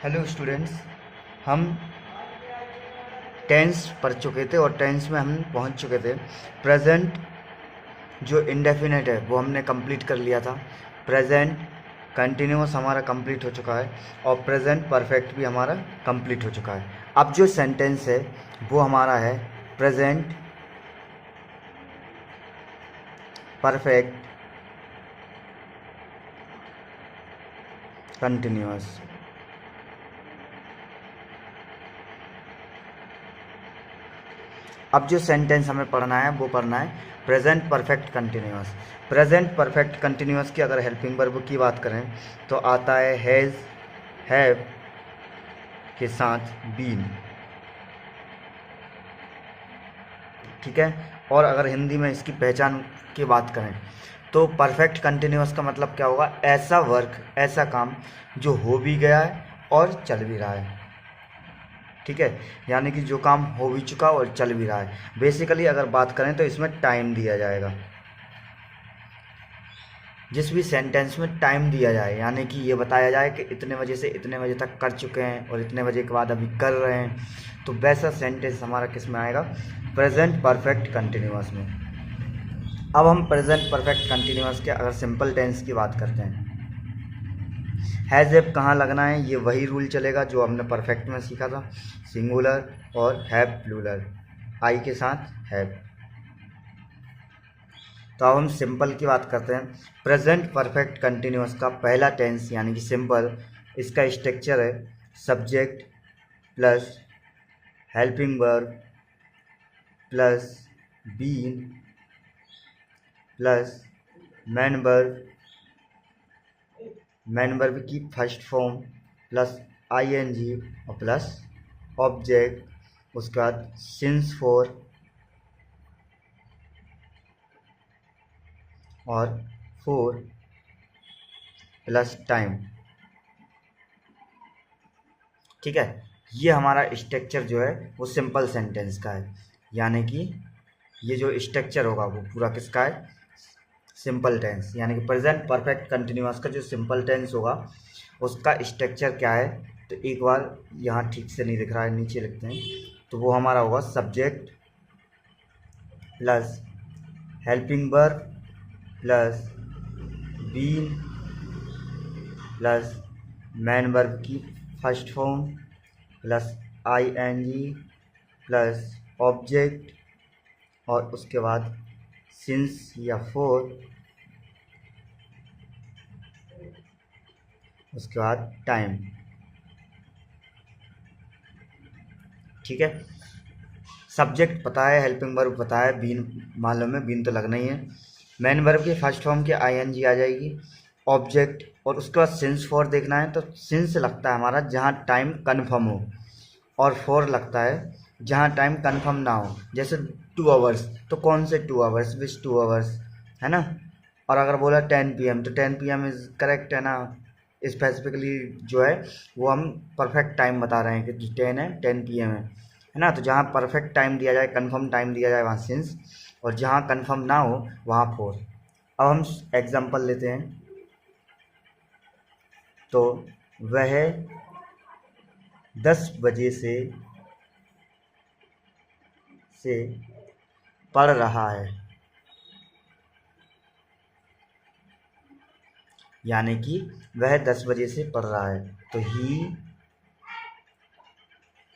Hello students. हम tense पढ़ चुके थे और टेंस में हम पहुंच चुके थे। प्रेजेंट जो इंडेफिनेट है वो हमने कंप्लीट कर लिया था। प्रेजेंट कंटिन्यूअस हमारा कंप्लीट हो चुका है और प्रेजेंट परफेक्ट भी हमारा कंप्लीट हो चुका है। अब जो सेंटेंस है वो हमारा है प्रेजेंट परफेक्ट कंटिन्यूअस। अब जो सेंटेंस हमें पढ़ना है वो पढ़ना है present perfect continuous. Present perfect continuous की अगर हेल्पिंग वर्ब की बात करें तो आता है हैज़, हैव के साथ बीन। ठीक है। और अगर हिंदी में इसकी पहचान की बात करें तो परफेक्ट कंटिन्यूअस का मतलब क्या होगा? ऐसा वर्क, ऐसा काम जो हो भी गया है और चल भी रहा है। ठीक है, यानी कि जो काम हो भी चुका और चल भी रहा है। बेसिकली अगर बात करें तो इसमें टाइम दिया जाएगा। जिस भी सेंटेंस में टाइम दिया जाए, यानी कि ये बताया जाए कि इतने बजे से इतने बजे तक कर चुके हैं और इतने बजे के बाद अभी कर रहे हैं, तो वैसा सेंटेंस हमारा किस में आएगा? प्रेजेंट परफेक्ट कंटिन्यूअस में। अब हम प्रेजेंट परफेक्ट कंटिन्यूअस के अगर सिंपल टेंस की बात करते हैं, हैज़ एब कहाँ लगना है, ये वही रूल चलेगा जो हमने परफेक्ट में सीखा था। सिंगुलर और हैव प्लूरल, आई के साथ हैव। तो अब हम सिंपल की बात करते हैं। प्रेजेंट परफेक्ट कंटिन्यूअस का पहला टेंस यानी कि सिंपल, इसका स्ट्रक्चर है subject plus helping verb plus been plus main verb, main verb की फर्स्ट फॉर्म प्लस आईएनजी और प्लस ऑब्जेक्ट, उसके बाद सिंस फॉर और फोर प्लस टाइम। ठीक है, ये हमारा स्ट्रक्चर जो है वो सिंपल सेंटेंस का है, यानी कि ये जो स्ट्रक्चर होगा वो पूरा किसका है? Simple tense. यानी कि प्रेजेंट परफेक्ट कंटिन्यूअस का जो सिंपल टेंस होगा उसका स्ट्रक्चर क्या है? तो एक बार यहाँ ठीक से नहीं दिख रहा है, नीचे लिखते हैं, तो वो हमारा होगा subject plus helping verb plus been plus main verb की first form plus ING plus object और उसके बाद सिंस या फोर, उसके बाद टाइम। ठीक है, सब्जेक्ट पता है, हेल्पिंग वर्ब पता है, बीन मालूम है, बीन तो लगना ही है। मेन वर्ब की फर्स्ट फॉर्म की आईएनजी आ जाएगी, ऑब्जेक्ट और उसके बाद सिंस फॉर देखना है तो सिंस लगता है हमारा जहाँ टाइम कन्फर्म हो, और फोर लगता है जहाँ टाइम कन्फर्म ना हो। जैसे 2 आवर्स, तो कौन से 2 आवर्स? विच 2 आवर्स, है ना। और अगर बोला 10 PM तो 10 PM इज करेक्ट, है ना। स्पेसिफिकली जो है वो हम परफेक्ट टाइम बता रहे हैं कि 10 है, 10 PM है ना। तो जहाँ परफेक्ट टाइम दिया जाए, कंफर्म टाइम दिया जाए, वहाँ सिंस, और जहाँ कंफर्म ना हो वहाँ फोर। अब हम एग्जांपल लेते हैं, तो वह 10 बजे से पढ़ रहा है, यानी कि वह 10 बजे से पढ़ रहा है। तो he,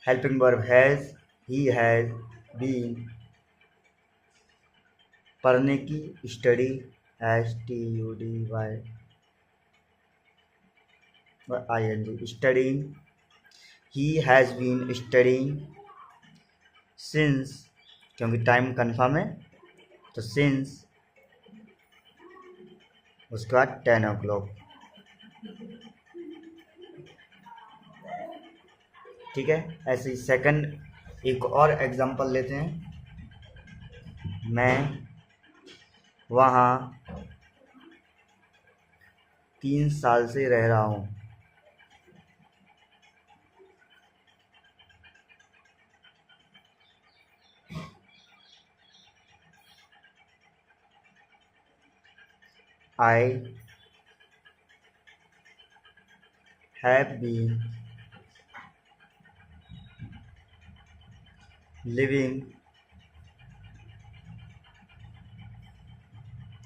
helping verb has, he has been, पढ़ने की study, STUDY ING studying, he has been studying since, क्योंकि टाइम कन्फर्म है तो सिंस, उसके बाद 10 o'clock। ठीक है, ऐसे ही सेकंड एक और एग्जांपल लेते हैं। मैं वहाँ 3 साल से रह रहा हूँ। I have been living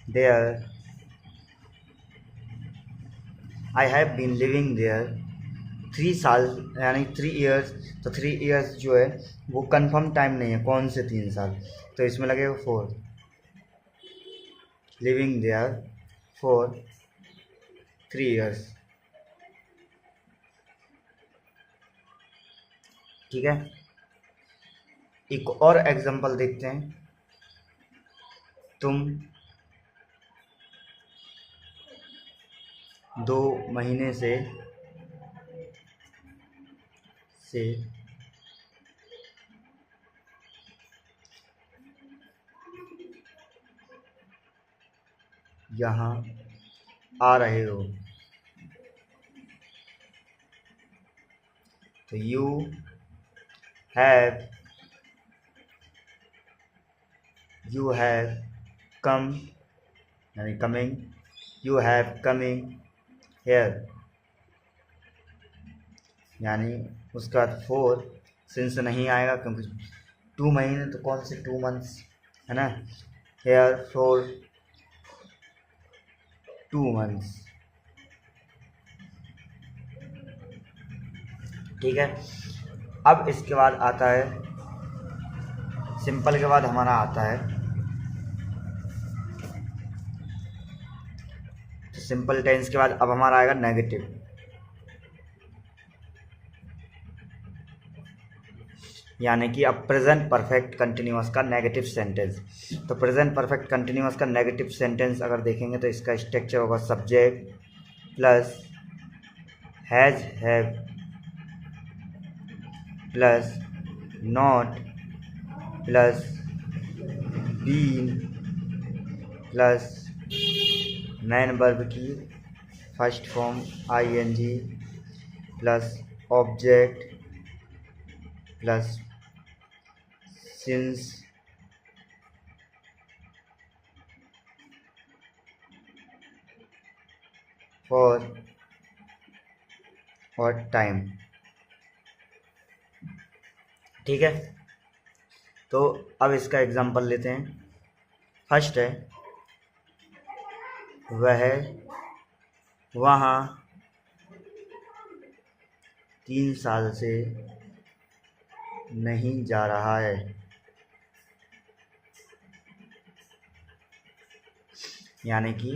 there, I have been living there 3 साल, यानी 3 ईयर्स। तो 3 ईयर्स जो है वो कंफर्म टाइम नहीं है, कौन से 3 साल, तो इसमें लगेगा 4, लिविंग देयर फॉर 3 ईयर्स। ठीक है, एक और एग्जांपल देखते हैं। तुम 2 महीने से यहाँ आ रहे हो, तो हैव यू हैव कम, यानी coming, you have coming here, यानी उसके बाद 4 सिंस नहीं आएगा क्योंकि 2 महीने, तो कौन से 2 मंथ्स है ना, हेयर फॉर 2 मंथ्स। ठीक है, अब इसके बाद आता है सिंपल, के बाद हमारा आता है, तो सिंपल टेंस के बाद अब हमारा आएगा नेगेटिव, यानी कि अब प्रेजेंट परफेक्ट कंटिन्यूअस का नेगेटिव सेंटेंस। तो प्रेजेंट परफेक्ट कंटिन्यूअस का नेगेटिव सेंटेंस अगर देखेंगे तो इसका स्ट्रक्चर होगा subject plus has have plus not plus been plus main verb की first form ING plus object plus since for और टाइम। ठीक है, तो अब इसका एग्जांपल लेते हैं। फर्स्ट है वह वहाँ 3 साल से नहीं जा रहा है, यानी कि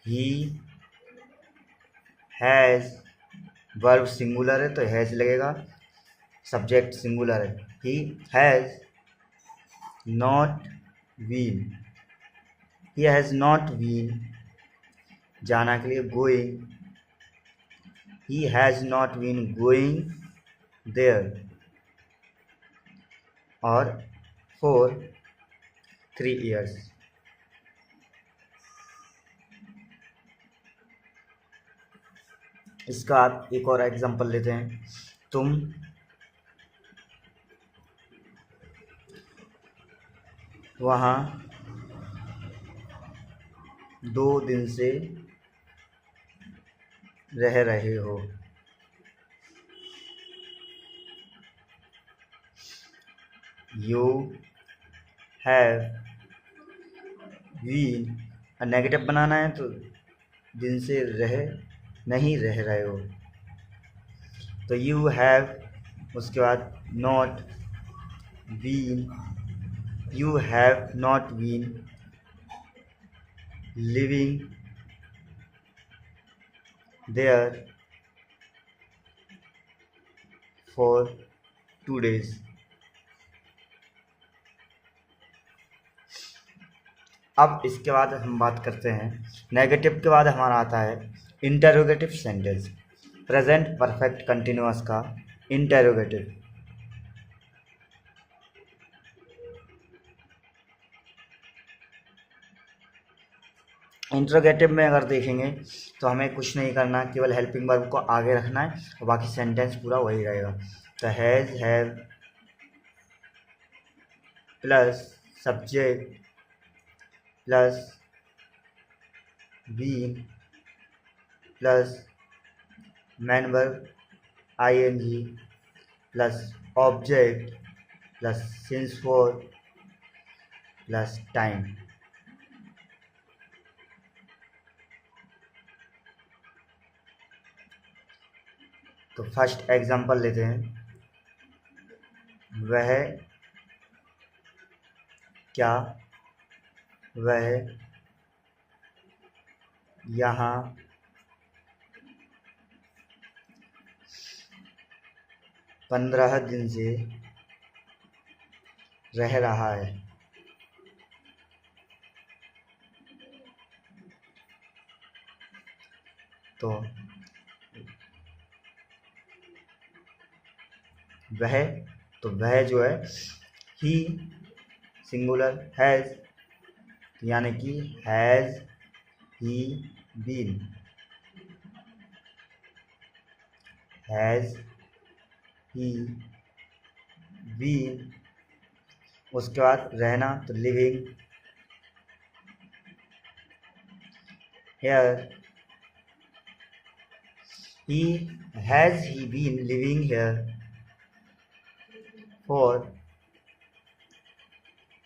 ही हैज़, वर्ब सिंगुलर है तो हैज़ लगेगा, सब्जेक्ट सिंगुलर है, he has not been, he has not been जाना के लिए going, he has not been going there, और फॉर 3 ईयर्स। इसका आप एक और एग्जांपल लेते हैं। तुम वहाँ 2 दिन से रह रहे हो, यू हैव बीन, नेगेटिव बनाना है तो दिन से नहीं रह रहे हो, तो यू हैव, उसके बाद not been, you have not been living there for 2 days। अब इसके बाद हम बात करते हैं, नेगेटिव के बाद हमारा आता है interrogative sentence, present perfect continuous का इंटरोगेटिव। इंटरोगेटिव में अगर देखेंगे तो हमें कुछ नहीं करना, केवल हेल्पिंग वर्ब को आगे रखना है और बाकी सेंटेंस पूरा वही रहेगा। तो has have plus subject plus been plus main verb ING plus object plus since for plus time. तो फर्स्ट एग्जांपल लेते हैं। वह क्या वह यहाँ 15 दिन से रह रहा है। तो वह जो है ही सिंगुलर हैज़, यानी कि has he been, has he been. उसके बाद रहना तो living here, has he been living here for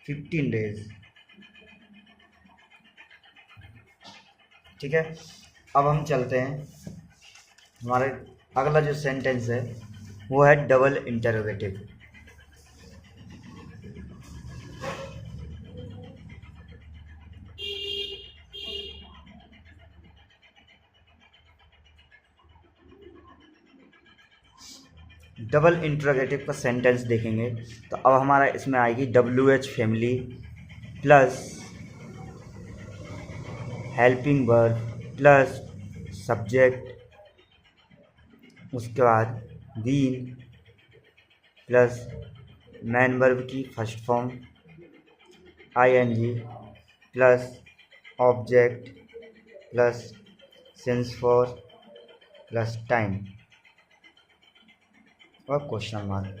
15 days। ठीक है, अब हम चलते हैं, हमारे अगला जो सेंटेंस है वो है डबल इंटरोगेटिव। डबल इंटरोगेटिव का सेंटेंस देखेंगे तो अब हमारा इसमें आएगी WH family plus helping verb plus subject, उसके बाद बीन प्लस मैन वर्ब की first form ING plus object plus since for plus time और क्वेश्चन मार्क।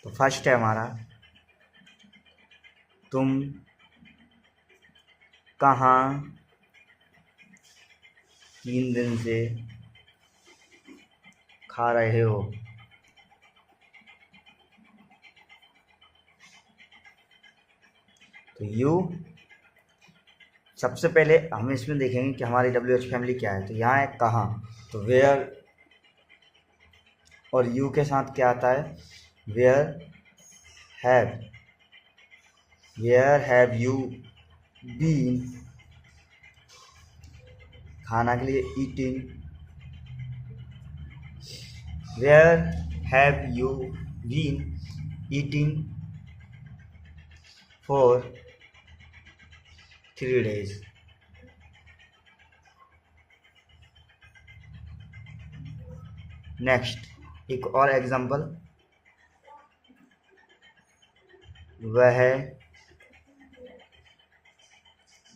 तो फर्स्ट है हमारा तुम कहाँ 3 दिन से खा रहे हो। तो यू, सबसे पहले हम इसमें देखेंगे कि हमारी WH फैमिली क्या है। तो यहाँ है कहाँ, तो वेयर, और यू के साथ क्या आता है वेयर हैव यू बीन, खाना के लिए eating, where have you been eating for 3 days। Next एक और एग्जांपल, वह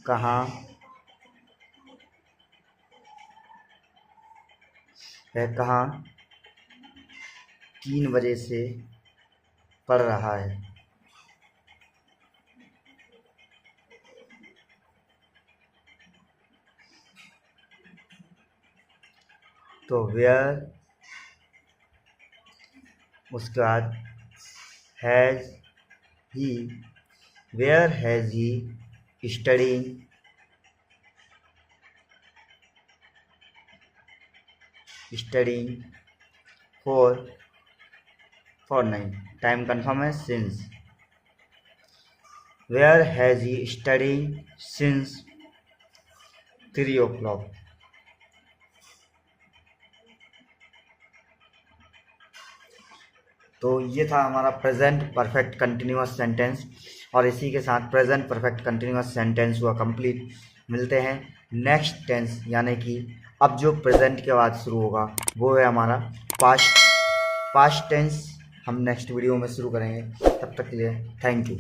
कहाँ 3 बजे से पढ़ रहा है। तो वेयर, उसके बाद has he, where has he studying for 9, time confirm है since, where has he studying since 3 o'clock। तो ये था हमारा प्रेजेंट परफेक्ट कंटिन्यूअस सेंटेंस, और इसी के साथ प्रेजेंट परफेक्ट कंटिन्यूअस सेंटेंस हुआ कंप्लीट। मिलते हैं नेक्स्ट टेंस, यानी कि अब जो प्रेजेंट के बाद शुरू होगा वो है हमारा पास्ट टेंस। हम नेक्स्ट वीडियो में शुरू करेंगे, तब तक के लिए थैंक यू।